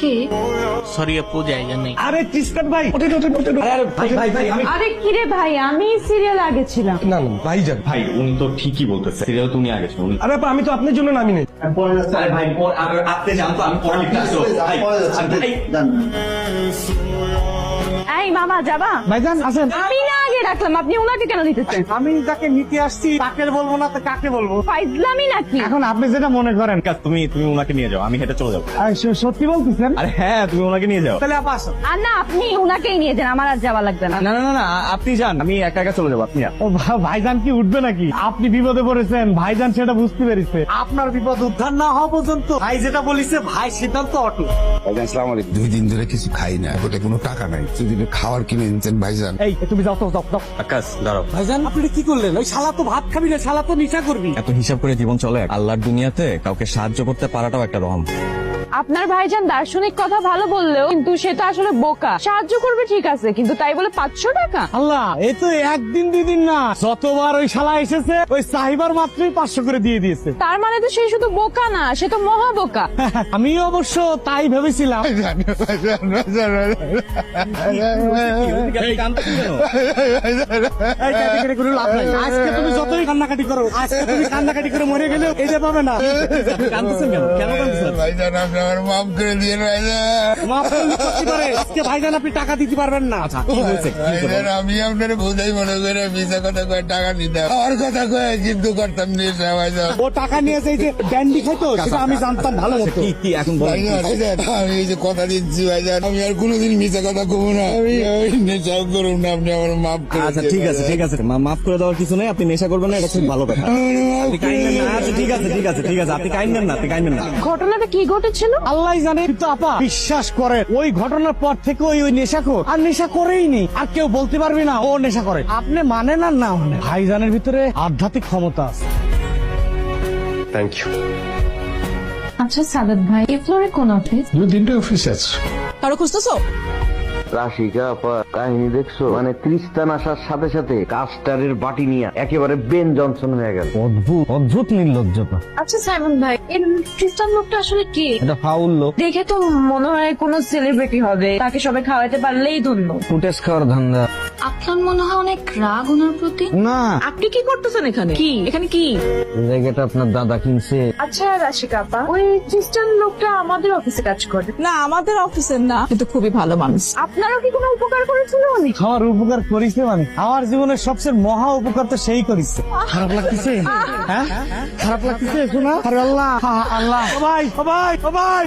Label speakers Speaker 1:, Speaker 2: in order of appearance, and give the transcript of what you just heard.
Speaker 1: কে?
Speaker 2: Sorry আপু, জায়গা নেই।
Speaker 3: আরে তৃষ্ণান ভাই, ওঠেন ওঠেন ওঠেন। আরে ভাই আমি
Speaker 4: আরে কিরে ভাই, আমি সিরিয়াল আগে ছিলাম।
Speaker 3: না না ভাইজান।
Speaker 5: ভাই উনি তো ঠিকই বলতেছে, সিরিয়াল তুমি আগে শুনুন।
Speaker 3: আরে আপা, আমি তো আপনার জন্য নামি নেই।
Speaker 5: আরে ভাই আপনি জানতো আমি পড়া লিখতে আসছো।
Speaker 4: এই মামা যাবা?
Speaker 3: ভাইজান আসেন।
Speaker 4: আমি না আগে ডাকলাম, আপনি ওনাকে কেন দিতেছেন?
Speaker 3: আমি যাকে নিতে আসছি তাকে বলবো না তো কাকে বলবো?
Speaker 4: ফাইজলামি নাকি?
Speaker 3: এখন আপনি যেটা মনে করেন।
Speaker 5: তুমি ওনাকে নিয়ে যাও, আমি হেঁটে চলে যাবো।
Speaker 3: সত্যি বলতেছেন?
Speaker 5: আরে হ্যাঁ, তুমি ওনাকে নিয়ে যাও।
Speaker 3: তাহলে আপা আসেন।
Speaker 4: আর না, আপনি ওনাকেই নিয়ে যান, আমার আর যাওয়া লাগবে না।
Speaker 5: না না না না, আপনি যান, আমি একা একা চলে যাবো, আপনি যান।
Speaker 3: ও ভাইজান কি উঠবে নাকি? আপনি বিপদে পড়েছেন, ভাইজান সেটা বুঝতে পেরেছে। আপনার বিপদ উদ্ধার না হওয়া পর্যন্ত ভাই যেটা বলিছে, ভাই সিদ্ধান্ত অটুট।
Speaker 6: ভাইজান আসসালামু আলাইকুম। 2 দিন ধরে কিছু খাই না, পকেটে কোনো টাকা নাই, যদি খাবার কিনে দিতেন ভাইজান।
Speaker 3: এই তুমি যাও তো, যাও যাও।
Speaker 5: আকাশ দাঁড়াও।
Speaker 3: ভাইজান আপনি কি করলেন? ওই শালা তো ভাত খাবি না, শালা তো নিশা করবি।
Speaker 5: এত হিসাব করে জীবন চলে? আল্লাহর দুনিয়াতে কাউকে সাহায্য করতে পারাটাও একটা রহম।
Speaker 4: আপনার ভাইজান দার্শনিক কথা ভালো বললেও কিন্তু সে তো আসলে বোকা। সাহায্য করবে ঠিক আছে, কিন্তু তাই বলে 500 টাকা?
Speaker 3: আল্লাহ, এই তো একদিন 2 দিন না, যতবার ওই শালা এসেছে ওই সাহিবার মাত্রই 500 করে দিয়ে দিয়েছে।
Speaker 4: তার মানে তো সে শুধু বোকা না, সে তো মহা বোকা।
Speaker 3: আমি অবশ্য তাই ভেবেছিলাম। এই কান্নাকাটি করে লাভ নাই। আজকে তুমি যতই কান্নাকাটি করো, আজকে তুমি কান্নাকাটি করে মরে গেলে এটা পাবে না।
Speaker 5: কাঁদতেছেন কেন? কেন কাঁদতেছেন?
Speaker 6: ভাইজান আপনি আমার মাফ করে দিয়ে ভাইজান।
Speaker 3: মাফ করলে করতে পারে, আজকে ভাইজান আপনি টাকা দিতে পারবেন না।
Speaker 5: আচ্ছা কি হয়েছে?
Speaker 6: ভাইজান আমি আপনার বোঝাই মনে করে মিশা কথা কয়ে টাকা নিতাম, আর কথা কয়ে কিন্তু করতাম নেশা ভাইজান।
Speaker 3: ও টাকা নিয়ে যে ড্যান্ডি খাইতো সেটা আমি জানতাম ভালো মতো।
Speaker 5: কি এখন বলেন?
Speaker 6: ভাইজান আমি এই যে কথা দিচ্ছি ভাইজান, আমি আর কোনোদিন মিশা কথা কব না, আমি নেশাও করব না, আপনি আমার মাফ করে
Speaker 5: আচ্ছা
Speaker 6: দিন
Speaker 5: ঠিক আছে ঠিক আছে, মাফ করে দেওয়ার কিছু নেই, আপনি নেশা করবেন না, এটা খুব ভালো কথা। আপনি কাইন্ডেন না। আচ্ছা ঠিক আছে ঠিক আছে ঠিক আছে, আপনি কাইন্ডেন না, আপনি কাইন্ডেন না।
Speaker 4: ঘটনাটা কি ঘটেছিল?
Speaker 3: আল্লাহ জানে, কিন্তু আপা বিশ্বাস করেন ওই ঘটনার পর থেকে ওই নেশাখোর আর নেশা করেই নি, আর কেউ বলতে পারবে না ও নেশা করে। আপনি মানেন আর না মানেন, ভাইজানের ভিতরে আধ্যাত্মিক ক্ষমতা আছে।
Speaker 7: Thank you.
Speaker 1: আচ্ছা সাদাত ভাই, এই ফ্লোরে কোন অফিস?
Speaker 7: 2-3টে অফিস আছে।
Speaker 4: কারো খুঁজতেছো?
Speaker 8: রাশিকা আপা কাহিনী দেখছো? মানে ত্রিস্তান আসার সাথে সাথে কাস্টারের বাটি নিয়ে একেবারে বেন জনসন হয়ে গেল।
Speaker 3: অদ্ভুত নির্লজ্জতা।
Speaker 1: আচ্ছা সাইমন ভাই, এই খ্রিস্টান লোকটা আসলে কে?
Speaker 3: এটা ফাউল লোক,
Speaker 4: দেখে তো মনে হয় কোনো সেলিব্রিটি হবে, তাকে সবাই খাওয়াতে পারলেই ধন্য।
Speaker 3: ফুটেজ খাওয়ার ধান্দা।
Speaker 1: আপনার মনে হয় অনেক রাগ ওনার প্রতি।
Speaker 3: না,
Speaker 4: আপনি কি করতেছেন এখানে? কি এখানে কি?
Speaker 3: জায়গাটা আপনার দাদা কিনছে।
Speaker 4: আচ্ছা রাশিকা আপা, ওই খ্রিস্টান লোকটা আমাদের অফিসে কাজ করে।
Speaker 9: না, আমাদের অফিসের না, কিন্তু খুবই ভালো মানুষ।
Speaker 4: আপনারও কি কোনো উপকার করেছিল উনি?
Speaker 3: আমার উপকার করিছে মানে আমার জীবনের সবচেয়ে মহা উপকার তো সেই করিছে। খারাপ লাগতেছে? হ্যাঁ খারাপ লাগতেছে শোনা? আরে আল্লাহ আল্লাহ, সবাই সবাই সবাই